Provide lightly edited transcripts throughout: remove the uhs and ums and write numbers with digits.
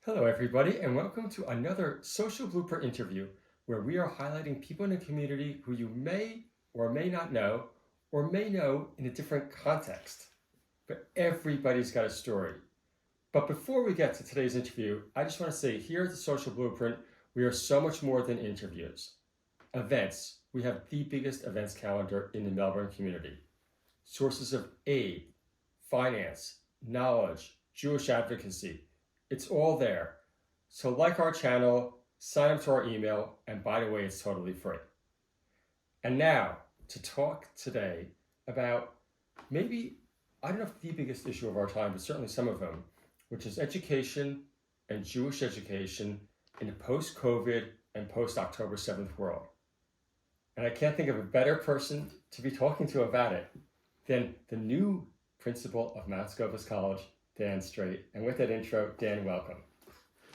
Hello, everybody, and welcome to another Social Blooper interview where we are highlighting people in the community who you may or may not know or may know in a different context. But everybody's got a story. But before we get to today's interview, I just want to say here at the Social Blueprint, we are so much more than interviews. Events. We have the biggest events calendar in the Melbourne community. Sources of aid, finance, knowledge, Jewish advocacy. It's all there. So like our channel, sign up to our email, and by the way, it's totally free. And now to talk today about maybe, I don't know if the biggest issue of our time, but certainly some of them, which is education and Jewish education in the post-COVID and post-October 7th world. And I can't think of a better person to be talking to about it than the new principal of Mount Scopus College, Dan Sztrajt. And with that intro, Dan, welcome.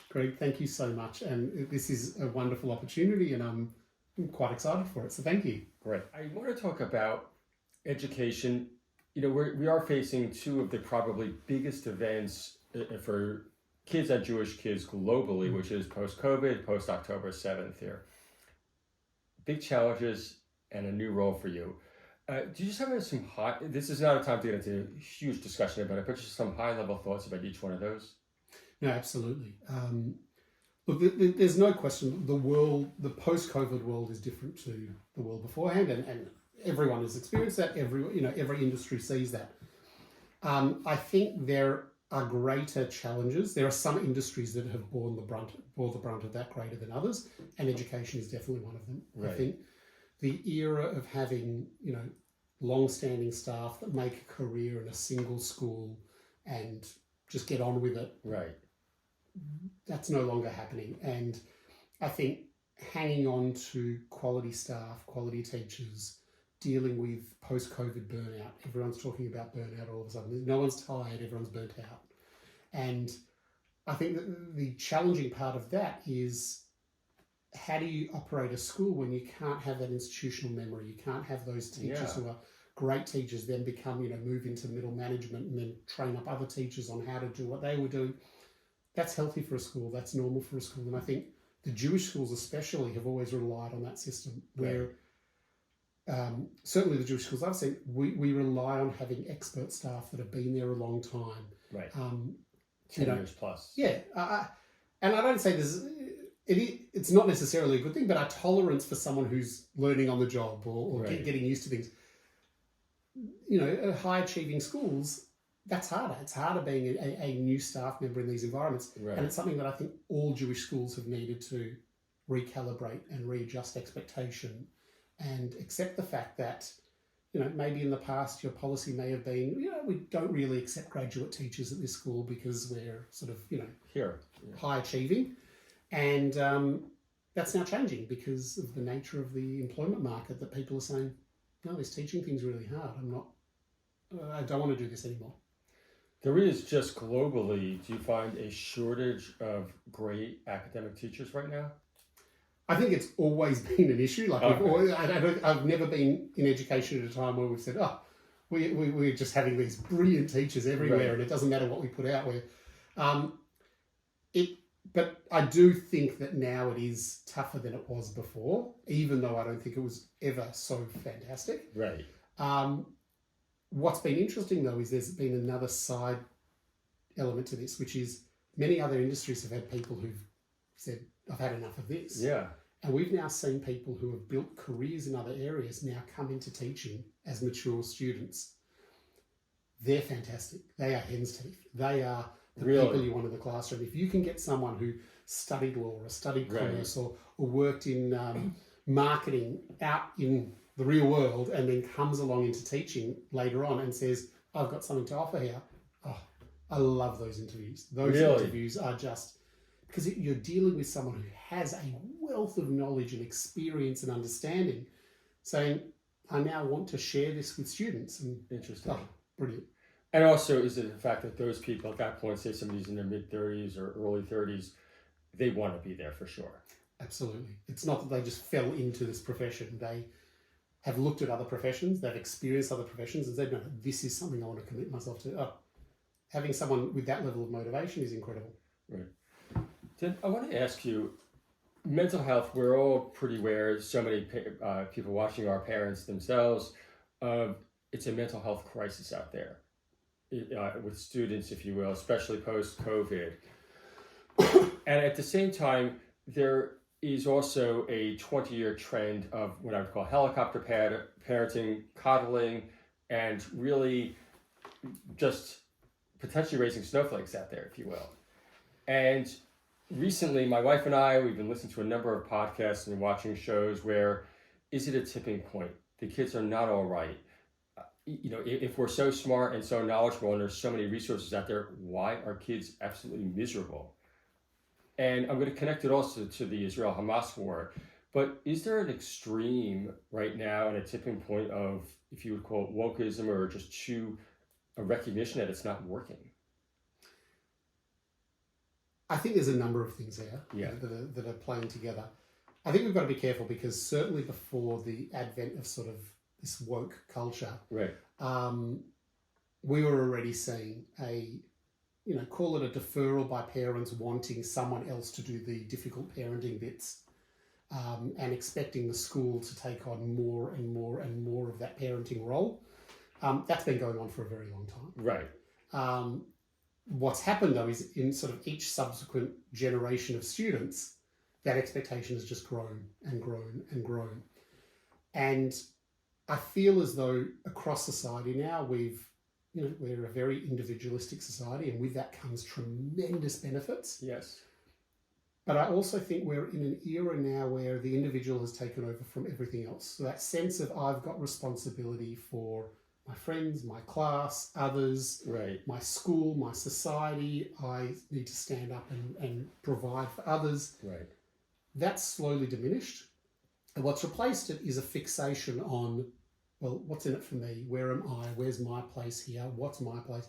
Greg, thank you so much. And this is a wonderful opportunity and I'm quite excited for it. So thank you. Great. I want to talk about education. You know, we are facing two of the probably biggest events for kids and Jewish kids globally, which is post-COVID, post-October 7th here. Big challenges and a new role for you. Do you just have some this is not a time to get into a huge discussion about it, but just some high-level thoughts about each one of those? No, absolutely. Look, there's no question the post-COVID world is different to the world beforehand, and everyone has experienced that. Every industry sees that. I think there are greater challenges. There are some industries that have bore the brunt of that greater than others, and education is definitely one of them. Right. I think the era of having, long-standing staff that make a career in a single school and just get on with it. Right. That's no longer happening. And I think hanging on to quality staff, quality teachers, dealing with post-COVID burnout. Everyone's talking about burnout all of a sudden. No one's tired, everyone's burnt out. And I think that the challenging part of that is, how do you operate a school when you can't have that institutional memory? You can't have those teachers who are great teachers then become, move into middle management and then train up other teachers on how to do what they were doing. That's healthy for a school. That's normal for a school. And I think the Jewish schools especially have always relied on that system where certainly the Jewish schools I've seen, we rely on having expert staff that have been there a long time. Right. 10 years plus. Yeah. And I don't say it's not necessarily a good thing, but our tolerance for someone who's learning on the job or getting used to things, high achieving schools, that's harder. It's harder being a new staff member in these environments. Right. And it's something that I think all Jewish schools have needed to recalibrate and readjust expectation and accept the fact that, maybe in the past your policy may have been, we don't really accept graduate teachers at this school because we're sort of, high achieving. And that's now changing because of the nature of the employment market, that people are saying, no, this teaching thing's really hard. I don't want to do this anymore. There is just globally, do you find a shortage of great academic teachers right now? I think it's always been an issue. I've never been in education at a time where we've said, we're just having these brilliant teachers everywhere, and it doesn't matter what we put out there. But I do think that now it is tougher than it was before, even though I don't think it was ever so fantastic. Right. What's been interesting, though, is there's been another side element to this, which is many other industries have had people who've said, I've had enough of this. Yeah. And we've now seen people who have built careers in other areas now come into teaching as mature students. They're fantastic. They are hen's teeth. They are the people you want in the classroom. If you can get someone who studied law or studied commerce or worked in marketing out in the real world and then comes along into teaching later on and says, I've got something to offer here. Oh, I love those interviews. Those interviews are just, because you're dealing with someone who has a wealth of knowledge and experience and understanding, saying, I now want to share this with students. And interesting. Oh, brilliant. And also, is it the fact that those people at that point, say somebody's in their mid-30s or early 30s, they want to be there for sure? Absolutely. It's not that they just fell into this profession. They have looked at other professions, they've experienced other professions and said, no, this is something I want to commit myself to. Having someone with that level of motivation is incredible. Right. Then I want to ask you, mental health, we're all pretty aware, so many people watching are parents themselves. It's a mental health crisis out there with students, if you will, especially post-COVID. And at the same time, there is also a 20-year trend of what I would call helicopter parenting, coddling, and really just potentially raising snowflakes out there, if you will. And recently, my wife and I, we've been listening to a number of podcasts and watching shows where, is it a tipping point? The kids are not all right. If we're so smart and so knowledgeable and there's so many resources out there, why are kids absolutely miserable? And I'm going to connect it also to the Israel-Hamas war. But is there an extreme right now and a tipping point of, if you would call it wokeism, or just a recognition that it's not working? I think there's a number of things there that are playing together. I think we've got to be careful because certainly before the advent of sort of this woke culture, right, we were already seeing call it a deferral by parents wanting someone else to do the difficult parenting bits, and expecting the school to take on more and more and more of that parenting role. That's been going on for a very long time. Right. What's happened though is in sort of each subsequent generation of students, that expectation has just grown and grown and grown. And I feel as though across society now we're a very individualistic society, and with that comes tremendous benefits. Yes. But I also think we're in an era now where the individual has taken over from everything else. So that sense of I've got responsibility for my friends, my class, others, right, my school, my society, I need to stand up and provide for others. right. That's slowly diminished. And what's replaced it is a fixation on, well, what's in it for me? Where am I? Where's my place here? What's my place?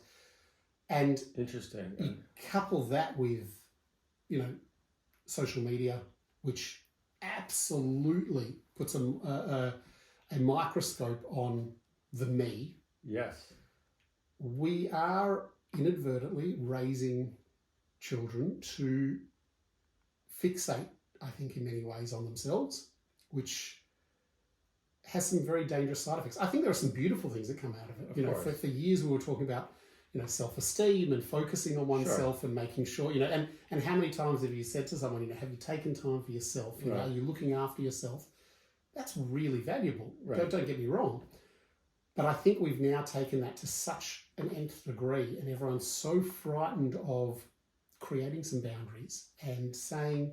And interesting. You couple that with, social media, which absolutely puts a microscope on the me. Yes. We are inadvertently raising children to fixate, I think, in many ways on themselves, which has some very dangerous side effects. I think there are some beautiful things that come out of it. Of course. For years we were talking about, self-esteem and focusing on oneself, sure, and making sure, and how many times have you said to someone, have you taken time for yourself? Right. Are you looking after yourself? That's really valuable. Right. Don't get me wrong. But I think we've now taken that to such an nth degree, and everyone's so frightened of creating some boundaries and saying,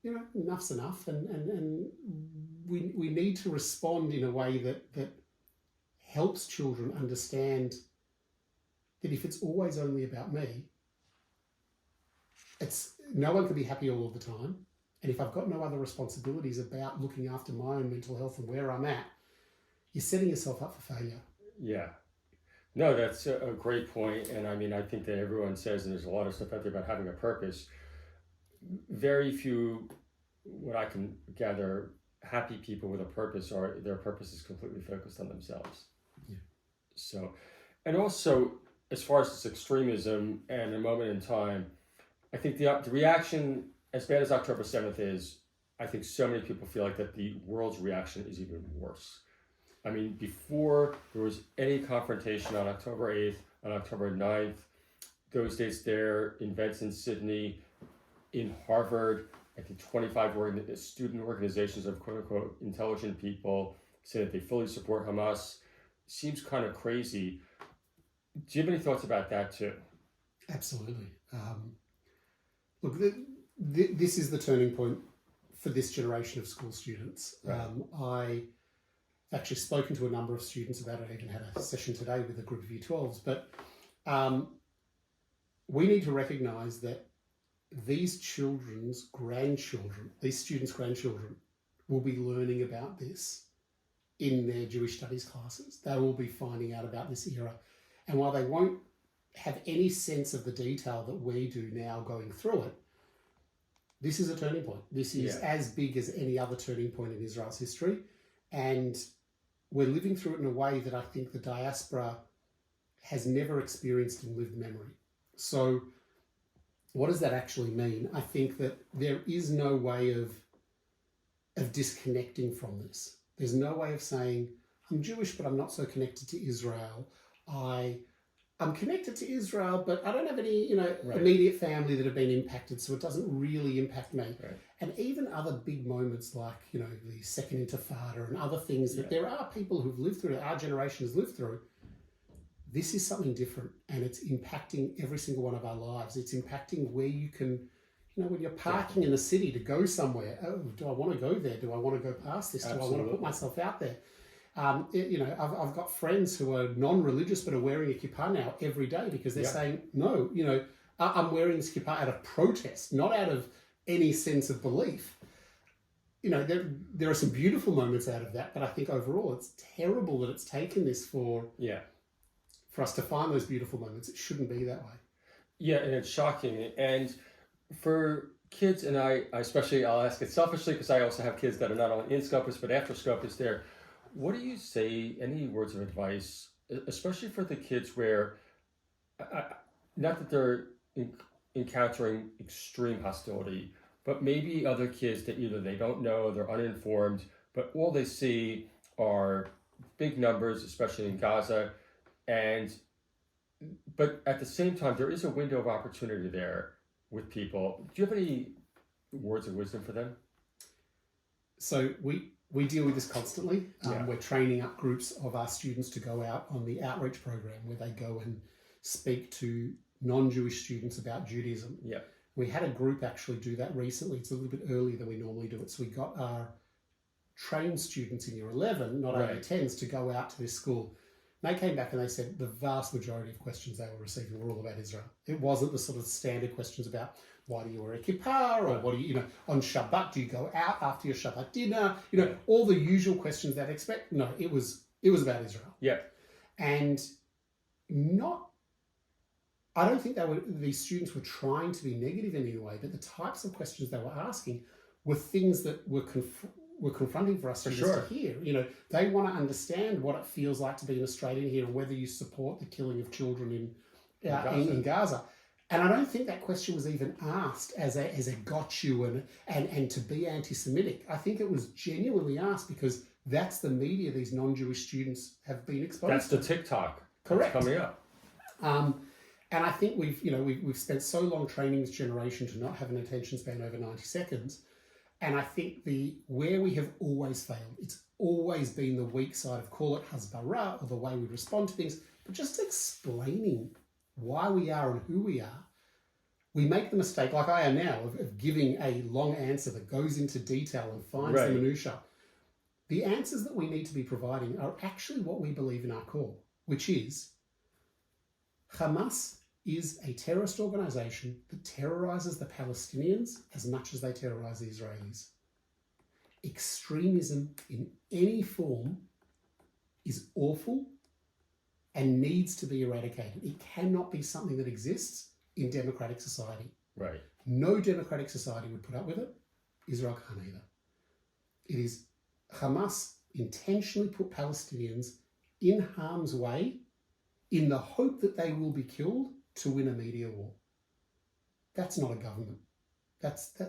enough's enough, and we need to respond in a way that helps children understand that if it's always only about me, no one can be happy all of the time. And if I've got no other responsibilities about looking after my own mental health and where I'm at, you're setting yourself up for failure. Yeah. No, that's a great point. And I think that everyone says, and there's a lot of stuff out there about having a purpose. Very few, what I can gather, happy people with a purpose, or their purpose is completely focused on themselves. Yeah. So, and also, as far as this extremism and a moment in time, I think the reaction, as bad as October 7th is, I think so many people feel like that the world's reaction is even worse. Before there was any confrontation on October 8th, on October 9th, those dates there, events in Sydney, in Harvard, I think 25 student organizations of quote-unquote intelligent people say that they fully support Hamas. Seems kind of crazy. Do you have any thoughts about that too? Absolutely. Look, this is the turning point for this generation of school students. Right. I've actually spoken to a number of students about it. I even had a session today with a group of Year 12s. But we need to recognise that these students' grandchildren will be learning about this in their Jewish studies classes. They will be finding out about this era. And while they won't have any sense of the detail that we do now going through it, this is a turning point. This is as big as any other turning point in Israel's history. And we're living through it in a way that I think the diaspora has never experienced in lived memory. So what does that actually mean? I think that there is no way of disconnecting from this. There's no way of saying, I'm Jewish, but I'm not so connected to Israel. I'm connected to Israel, but I don't have any, Right. immediate family that have been impacted, so it doesn't really impact me. Right. And even other big moments like, the Second Intifada and other things that there are people who've lived through, our generation has lived through. This is something different, and it's impacting every single one of our lives. It's impacting where you can, when you're parking in a city to go somewhere, do I want to go there? Do I want to go past this? Absolutely. Do I want to put myself out there? I've got friends who are non-religious but are wearing a kippah now every day because they're saying, no, I'm wearing this kippah out of protest, not out of any sense of belief. There are some beautiful moments out of that, but I think overall it's terrible that it's taken this for us to find those beautiful moments. It shouldn't be that way. Yeah, and it's shocking. And for kids, and I especially, I'll ask it selfishly because I also have kids that are not only in Scopus but after Scopus there. What do you say, any words of advice, especially for the kids where, not that they're encountering extreme hostility, but maybe other kids that either they don't know, they're uninformed, but all they see are big numbers, especially in Gaza, but at the same time, there is a window of opportunity there with people. Do you have any words of wisdom for them? So we deal with this constantly. We're training up groups of our students to go out on the outreach program where they go and speak to non-Jewish students about Judaism. Yeah. We had a group actually do that recently. It's a little bit earlier than we normally do it. So we got our trained students in year 11, not only 10s, to go out to this school. And they came back and they said the vast majority of questions they were receiving were all about Israel. It wasn't the sort of standard questions about why do you wear a kippah, or what do you, on Shabbat, do you go out after your Shabbat dinner? All the usual questions they'd expect. No, it was about Israel. Yeah. And I don't think these students were trying to be negative in any way, but the types of questions they were asking were things that were confronting for us students to hear. They want to understand what it feels like to be an Australian here and whether you support the killing of children in Gaza. And I don't think that question was even asked as a got you and to be anti-Semitic. I think it was genuinely asked because that's the media these non-Jewish students have been exposed to. That's the TikTok. Correct. That's coming up. And I think we've spent so long training this generation to not have an attention span over 90 seconds. And I think where we have always failed, it's always been the weak side of, call it hasbara, or the way we respond to things, but just explaining why we are and who we are. We make the mistake, like I am now, of giving a long answer that goes into detail and finds the minutiae. The answers that we need to be providing are actually what we believe in our core, which is Hamas is a terrorist organization that terrorizes the Palestinians as much as they terrorize the Israelis. Extremism in any form is awful and needs to be eradicated. It cannot be something that exists in democratic society. Right. No democratic society would put up with it. Israel can't either. It is Hamas intentionally put Palestinians in harm's way in the hope that they will be killed to win a media war. That's not a government. That's a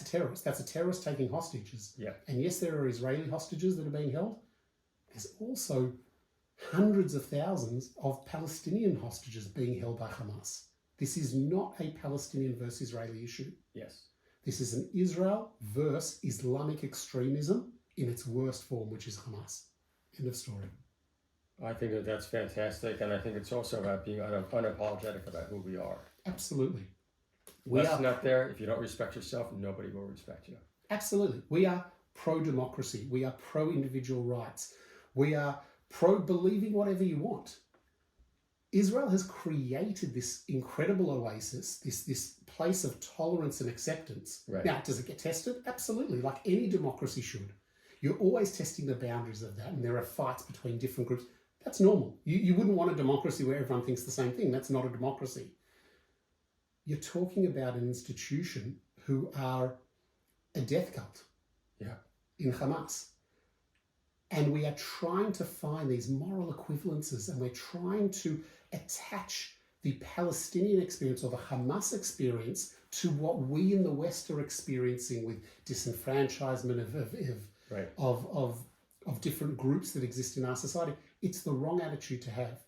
terrorist. That's a terrorist taking hostages. Yeah. And yes, there are Israeli hostages that are being held. There's also hundreds of thousands of Palestinian hostages being held by Hamas. This is not a Palestinian versus Israeli issue. Yes. This is an Israel versus Islamic extremism in its worst form, which is Hamas. End of story. I think that's fantastic, and I think it's also about being unapologetic about who we are. Absolutely. Lesson out there, if you don't respect yourself, nobody will respect you. Absolutely. We are pro-democracy. We are pro-individual rights. We are pro-believing whatever you want. Israel has created this incredible oasis, this place of tolerance and acceptance. Right. Now, does it get tested? Absolutely, like any democracy should. You're always testing the boundaries of that, and there are fights between different groups. That's normal. You wouldn't want a democracy where everyone thinks the same thing. That's not a democracy. You're talking about an institution who are a death cult in Hamas. And we are trying to find these moral equivalences, and we're trying to attach the Palestinian experience or the Hamas experience to what we in the West are experiencing with disenfranchisement of different groups that exist in our society. It's the wrong attitude to have.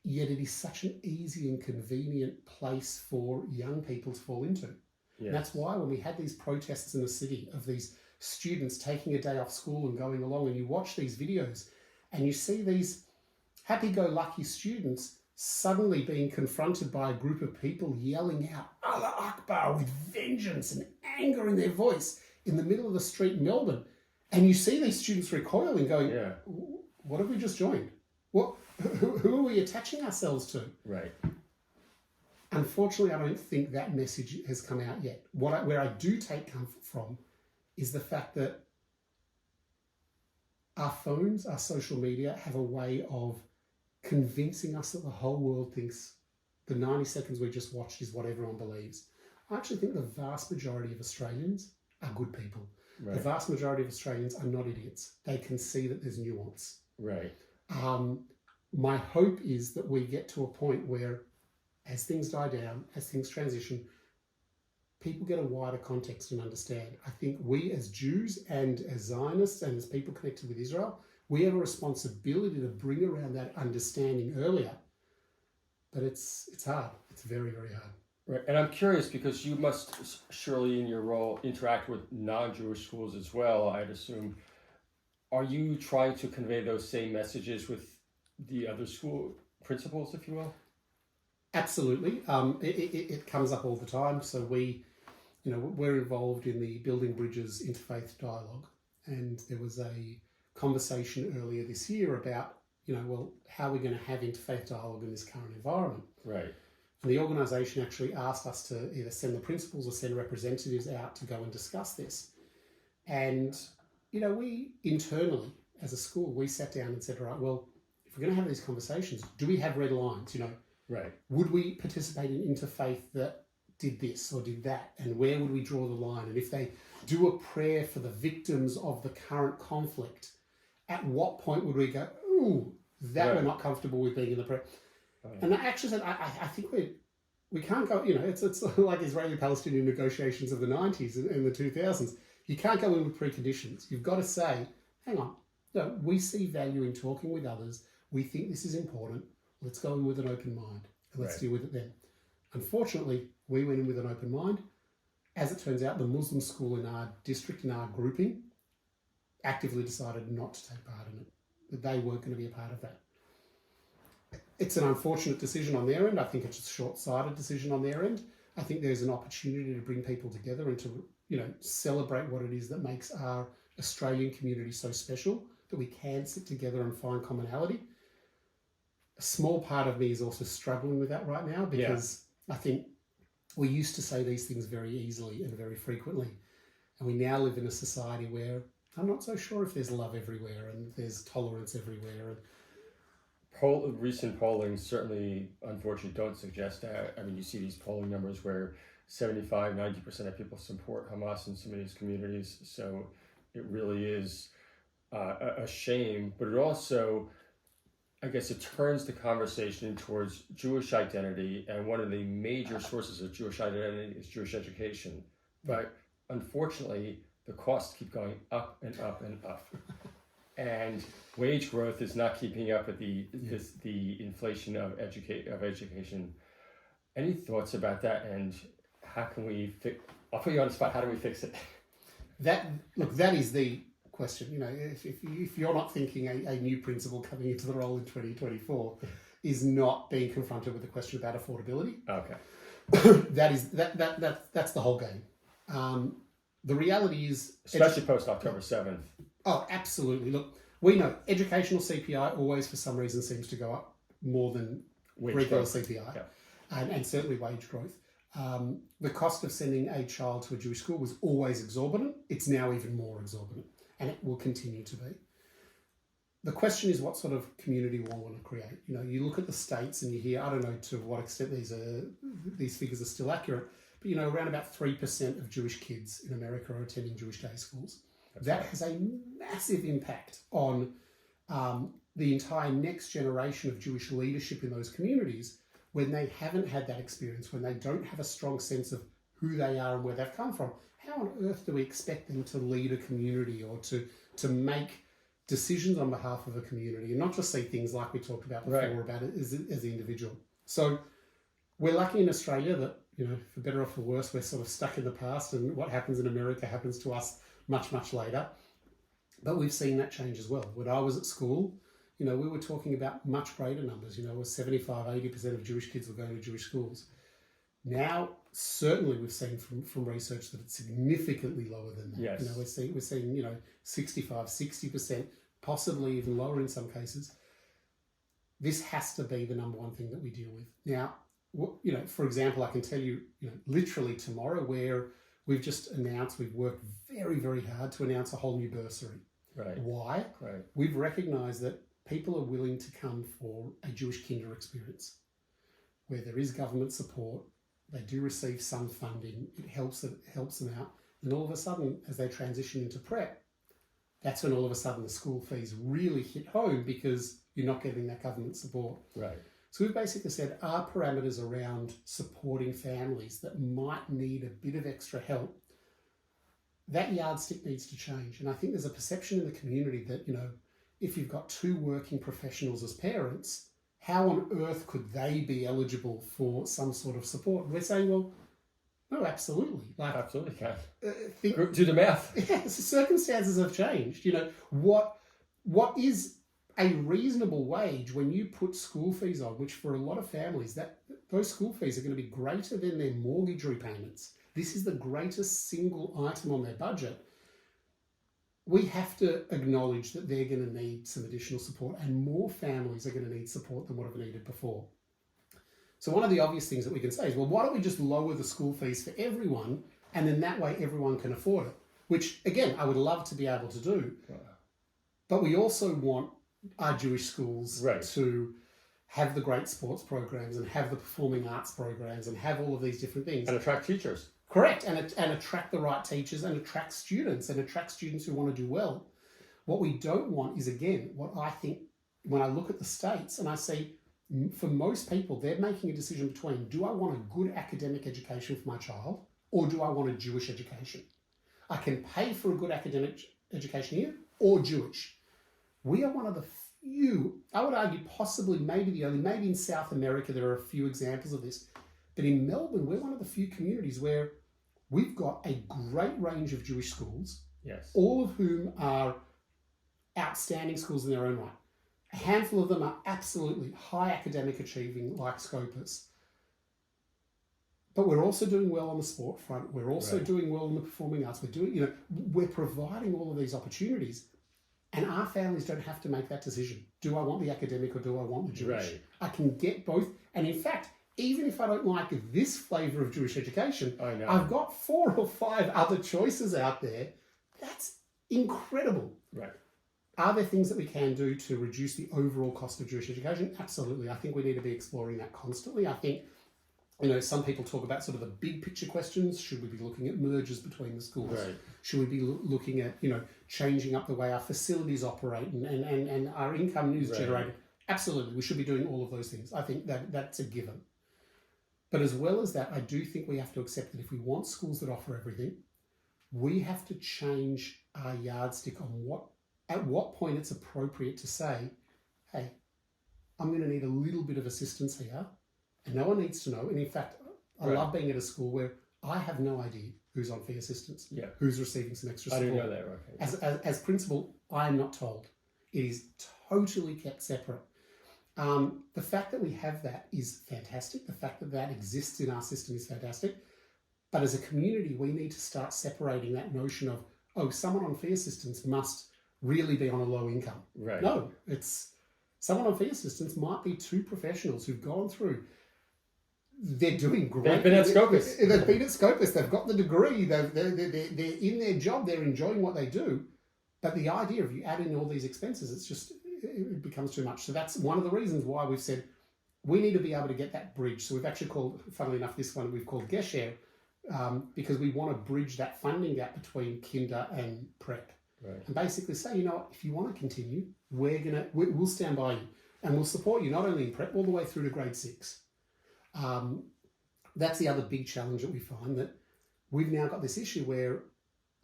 Yet it is such an easy and convenient place for young people to fall into. Yes. And that's why when we had these protests in the city of these students taking a day off school and going along, and you watch these videos and you see these happy-go-lucky students suddenly being confronted by a group of people yelling out Allah Akbar with vengeance and anger in their voice in the middle of the street in Melbourne. And you see these students recoiling going, what have we just joined? Who are we attaching ourselves to? Right. Unfortunately, I don't think that message has come out yet. Where I do take comfort from is the fact that our phones, our social media have a way of convincing us that the whole world thinks the 90 seconds we just watched is what everyone believes. I actually think the vast majority of Australians are good people. Right. The vast majority of Australians are not idiots. They can see that there's nuance. Right. My hope is that we get to a point where, as things die down, as things transition, people get a wider context and understand. I think we as Jews and as Zionists and as people connected with Israel, we have a responsibility to bring around that understanding earlier. But it's hard. It's very, very hard. Right. And I'm curious because you must surely in your role interact with non-Jewish schools as well, I'd assume. Are you trying to convey those same messages with the other school principals, if you will? Absolutely. It comes up all the time. So we're involved in the Building Bridges Interfaith dialogue. And there was a conversation earlier this year about, how are we going to have interfaith dialogue in this current environment? Right. And the organisation actually asked us to either send the principals or send representatives out to go and discuss this. And, we internally, as a school, we sat down and said, right, well, if we're going to have these conversations, do we have red lines, Right. Would we participate in interfaith that did this or did that? And where would we draw the line? And if they do a prayer for the victims of the current conflict, at what point would we go, ooh, that we're not comfortable with being in the prayer? And I actually said, I think we can't go, it's like Israeli-Palestinian negotiations of the 90s and the 2000s. You can't go in with preconditions. You've got to say, hang on, no, we see value in talking with others. We think this is important. Let's go in with an open mind and let's deal with it then. Unfortunately, we went in with an open mind. As it turns out, the Muslim school in our district, in our grouping, actively decided not to take part in it. That they weren't going to be a part of that. It's an unfortunate decision on their end. I think it's a short-sighted decision on their end. I think there's an opportunity to bring people together and to, celebrate what it is that makes our Australian community so special, that we can sit together and find commonality. A small part of me is also struggling with that right now because I think we used to say these things very easily and very frequently. And we now live in a society where I'm not so sure if there's love everywhere and there's tolerance everywhere. Recent polling certainly, unfortunately, don't suggest that. I mean, you see these polling numbers where 75-90% of people support Hamas in some of these communities. So it really is a shame, but it also, I guess, it turns the conversation towards Jewish identity, and one of the major sources of Jewish identity is Jewish education. But unfortunately, the costs keep going up and up and up. And wage growth is not keeping up with the inflation of education. Any thoughts about that? And how can we fix? I'll put you on the spot. How do we fix it? That is the question. If you're not thinking a new principal coming into the role in 2024 is not being confronted with the question about affordability. Okay. That's the whole game. The reality is, especially post October 7th. Oh, absolutely. Look, we know educational CPI always, for some reason, seems to go up more than regular CPI, and certainly wage growth. The cost of sending a child to a Jewish school was always exorbitant. It's now even more exorbitant, and it will continue to be. The question is what sort of community we want to create. You look at the states and you hear, I don't know to what extent these figures are still accurate, but around about 3% of Jewish kids in America are attending Jewish day schools. That has a massive impact on the entire next generation of Jewish leadership in those communities, when they haven't had that experience, when they don't have a strong sense of who they are and where they've come from, how on earth do we expect them to lead a community or to make decisions on behalf of a community and not just see things like we talked about before about it as the individual? So we're lucky in Australia that, for better or for worse, we're sort of stuck in the past, and what happens in America happens to us much, much later. But we've seen that change as well. When I was at school, we were talking about much greater numbers. 75, 80% of Jewish kids were going to Jewish schools. Now, certainly we've seen from research that it's significantly lower than that. Yes. We're seeing 65, 60%, possibly even lower in some cases. This has to be the number one thing that we deal with. Now, for example, I can tell you, literally tomorrow, where we've just announced, we've worked very, very hard to announce a whole new bursary. Right. Why? Right. We've recognised that people are willing to come for a Jewish kinder experience, where there is government support, they do receive some funding, it helps them out, and all of a sudden, as they transition into prep, that's when all of a sudden the school fees really hit home because you're not getting that government support. Right. So we've basically said our parameters around supporting families that might need a bit of extra help, that yardstick needs to change. And I think there's a perception in the community that, if you've got two working professionals as parents, how on earth could they be eligible for some sort of support? And we're saying, well, no, absolutely. Absolutely can. Think, do the math. Yes, circumstances have changed. What is a reasonable wage when you put school fees on, which for a lot of families, those school fees are going to be greater than their mortgage repayments. This is the greatest single item on their budget. We have to acknowledge that they're going to need some additional support, and more families are going to need support than what have needed before. So one of the obvious things that we can say is, well, why don't we just lower the school fees for everyone, and then that way everyone can afford it? Which, again, I would love to be able to do. But we also want our Jewish schools to have the great sports programs and have the performing arts programs and have all of these different things. And attract teachers. Correct, and attract the right teachers and attract students who want to do well. What we don't want is, again, what I think when I look at the states and I see, for most people, they're making a decision between, do I want a good academic education for my child or do I want a Jewish education? I can pay for a good academic education here or Jewish. We are one of the few, I would argue possibly maybe the only, maybe in South America there are a few examples of this, but in Melbourne we're one of the few communities where we've got a great range of Jewish schools, yes, all of whom are outstanding schools in their own right. A handful of them are absolutely high academic achieving, like Scopus. But we're also doing well on the sport front. We're also doing well in the performing arts. We're providing all of these opportunities, and our families don't have to make that decision. Do I want the academic or do I want the Jewish? Right. I can get both. And in fact, even if I don't like this flavour of Jewish education, I've got 4 or 5 other choices out there. That's incredible. Right. Are there things that we can do to reduce the overall cost of Jewish education? Absolutely. I think we need to be exploring that constantly. I think, some people talk about sort of the big picture questions. Should we be looking at mergers between the schools? Right. Should we be looking at, changing up the way our facilities operate and our income is generated? Absolutely. We should be doing all of those things. I think that's a given. But as well as that, I do think we have to accept that if we want schools that offer everything, we have to change our yardstick on at what point it's appropriate to say, hey, I'm going to need a little bit of assistance here, and no one needs to know. And in fact, I love being at a school where I have no idea who's on fee assistance, who's receiving some extra support. I didn't know that. Right. As principal, I am not told. It is totally kept separate. The fact that we have that is fantastic. The fact that that exists in our system is fantastic. But as a community, we need to start separating that notion of, someone on fee assistance must really be on a low income. Right. No, it's someone on fee assistance might be 2 professionals who've gone through. They're doing great. They've been at Scopus. They've been at Scopus. They've got the degree. They're in their job. They're enjoying what they do. But the idea of you add in all these expenses, it becomes too much. So that's one of the reasons why we've said we need to be able to get that bridge. So we've actually called, funnily enough, this one we've called Gesher, because we want to bridge that funding gap between kinder and prep. Right. And basically say, if you want to continue, we'll stand by you and we'll support you not only in prep all the way through to grade 6. That's the other big challenge that we find, that we've now got this issue where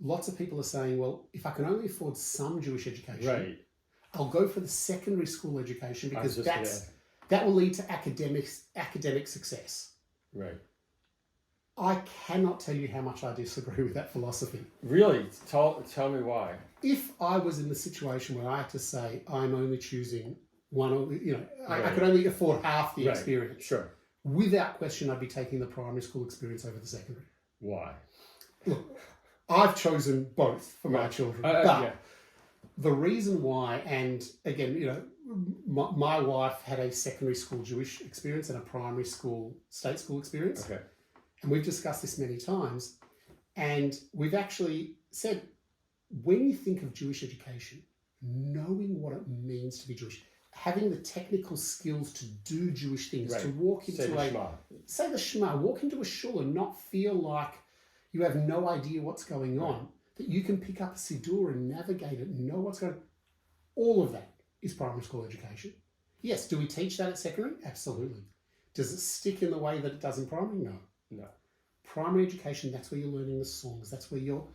lots of people are saying, well, if I can only afford some Jewish education, Right. I'll go for the secondary school education because I was just that will lead to academic success. Right. I cannot tell you how much I disagree with that philosophy. Really? Tell me why. If I was in the situation where I had to say I'm only choosing one, or I Right. could only afford half the Right. experience. Sure. Without question, I'd be taking the primary school experience over the secondary. Why? Look, I've chosen both for my children, but Yeah. the reason why, and again, my wife had a secondary school Jewish experience and a primary school state school experience. Okay. And we've discussed this many times. And we've actually said, when you think of Jewish education, knowing what it means to be Jewish, having the technical skills to do Jewish things, Right. to walk into say the Shema, walk into a shul and not feel like you have no idea what's going on, that you can pick up a Siddur and navigate it and know what's going on. All of that is primary school education. Yes, do we teach that at secondary? Absolutely. Does it stick in the way that it does in primary? No. No. Primary education, that's where you're learning the songs. That's where you're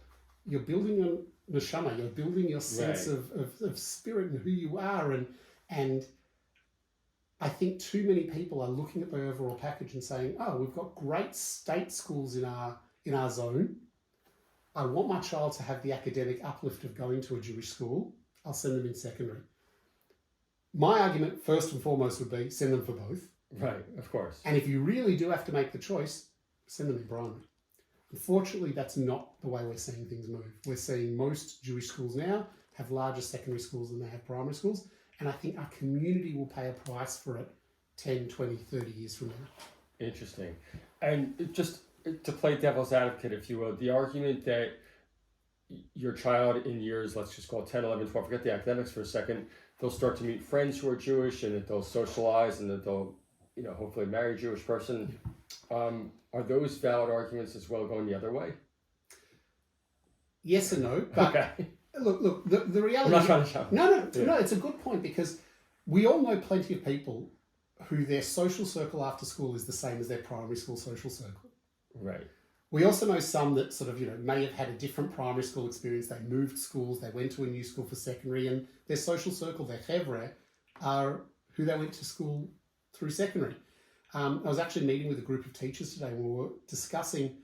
building a neshama. You're building your sense of spirit and who you are. And I think too many people are looking at the overall package and saying, oh, we've got great state schools in our zone. I want my child to have the academic uplift of going to a Jewish school. I'll send them in secondary. My argument, first and foremost, would be send them for both. Right, of course. And if you really do have to make the choice, send them in primary. Unfortunately, that's not the way we're seeing things move. We're seeing most Jewish schools now have larger secondary schools than they have primary schools. And I think our community will pay a price for it 10, 20, 30 years from now. Interesting. And just to play devil's advocate, if you will, the argument that your child in years, let's just call it 10, 11, 12, forget the academics for a second, they'll start to meet friends who are Jewish and that they'll socialize and that they'll, hopefully marry a Jewish person. Are those valid arguments as well going the other way? Yes and no, but okay. Look, the reality... I'm not trying to shout. No, it's a good point, because we all know plenty of people who their social circle after school is the same as their primary school social circle. Right. We also know some that sort of, may have had a different primary school experience. They moved schools, they went to a new school for secondary, and their social circle, their chevre, are who they went to school through secondary. I was actually meeting with a group of teachers today and we were discussing,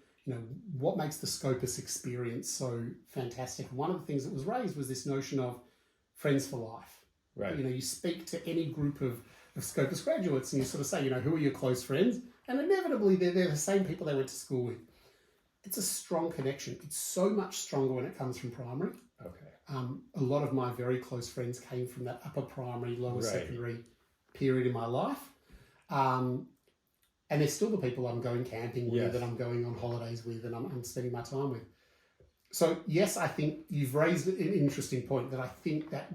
what makes the Scopus experience so fantastic. One of the things that was raised was this notion of friends for life. Right. You speak to any group of Scopus graduates and you sort of say, who are your close friends? And inevitably they're the same people they went to school with. It's a strong connection. It's so much stronger when it comes from primary. Okay. A lot of my very close friends came from that upper primary, lower Right. secondary period in my life. And they're still the people I'm going camping with, Yes. and I'm going on holidays with, and I'm spending my time with. So yes, I think you've raised an interesting point, that I think that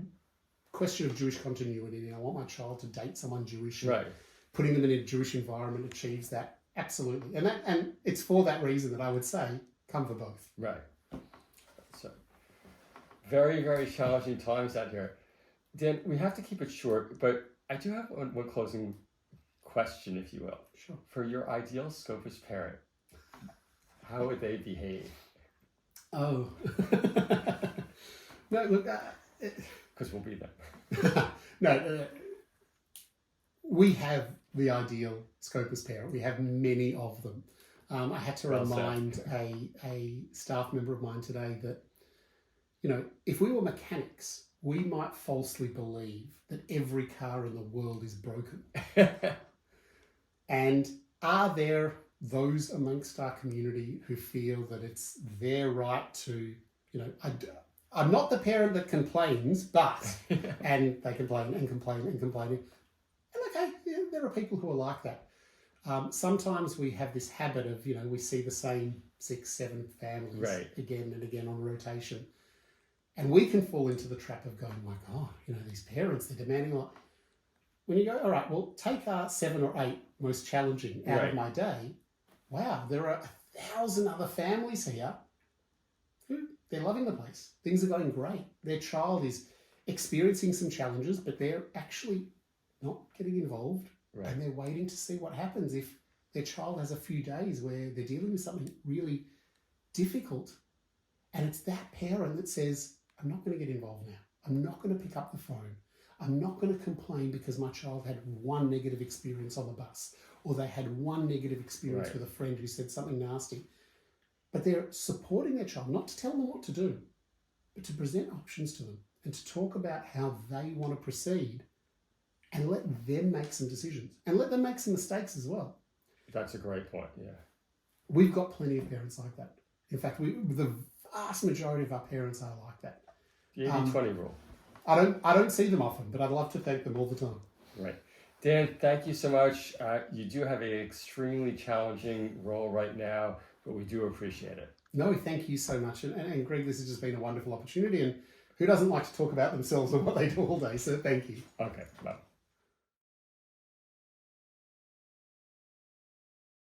question of Jewish continuity, I want my child to date someone Jewish, and Right. putting them in a Jewish environment achieves that. Absolutely. And it's for that reason that I would say, come for both. Right. So, very, very challenging times out here. Dan, we have to keep it short, but I do have one closing question, if you will. Sure. For your ideal Scopus parent, how would they behave? Oh. No, look. Because we'll be there. No, we have the ideal Scopus parent. We have many of them. I had to remind a staff member of mine today that, if we were mechanics, we might falsely believe that every car in the world is broken. And are there those amongst our community who feel that it's their right to, I'm not the parent that complains, but, and they complain and complain and complain. And okay, yeah, there are people who are like that. Sometimes we have this habit of, we see the same 6, 7 families Right. again and again on rotation. And we can fall into the trap of going like, oh, these parents, they're demanding a lot. When you go, all right, well, take our 7 or 8 most challenging out Right. of my day. Wow, there are 1,000 other families here who they're loving the place. Things are going great. Their child is experiencing some challenges, but they're actually not getting involved. Right. And they're waiting to see what happens if their child has a few days where they're dealing with something really difficult, and it's that parent that says, I'm not going to get involved now. I'm not going to pick up the phone. I'm not going to complain because my child had one negative experience on the bus, or they had one negative experience with a friend who said something nasty. But they're supporting their child, not to tell them what to do, but to present options to them and to talk about how they want to proceed, and let them make some decisions and let them make some mistakes as well. That's a great point, yeah. We've got plenty of parents like that. In fact, the vast majority of our parents are like that. The 80-20 rule. I don't see them often, but I'd love to thank them all the time. Right. Dan, thank you so much. You do have an extremely challenging role right now, but we do appreciate it. No, thank you so much. And Greg, this has just been a wonderful opportunity. And who doesn't like to talk about themselves and what they do all day? So thank you. Okay, bye.